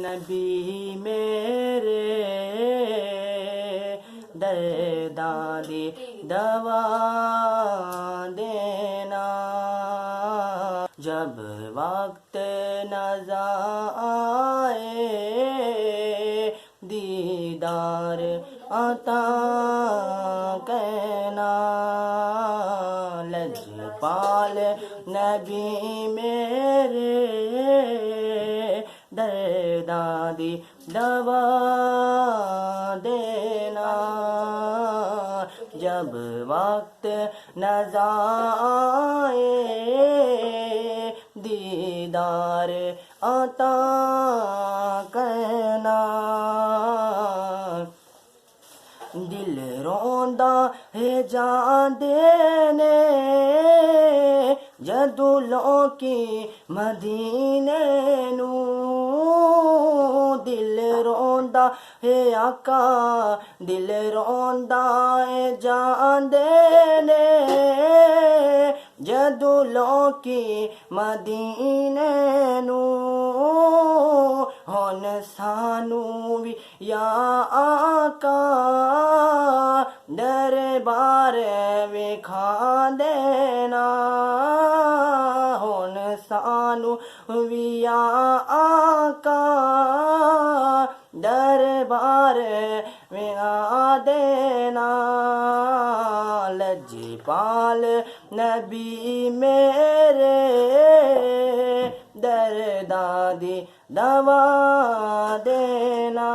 نبی میرے درداں دی دوا دینا، جب وقت نظر آئے دیدار عطا کہنا، لجپال نبی میرے درداں دی دوا دینا، جب وقت نظر آئے دیدار عطا کہنا، دل روندا ہے جان دینے جدوں لوکی مدینے نو، دل روندا ہے آقا دل روندا ہے جان دینے جدوں لوکی مدینے نو، ہن سانو وی یا آقا دربار وکھا دینا، ہن سانو وی یا آقا دربار وکھا دینا، لجپال نبی میرے درداں دی دوا دینا۔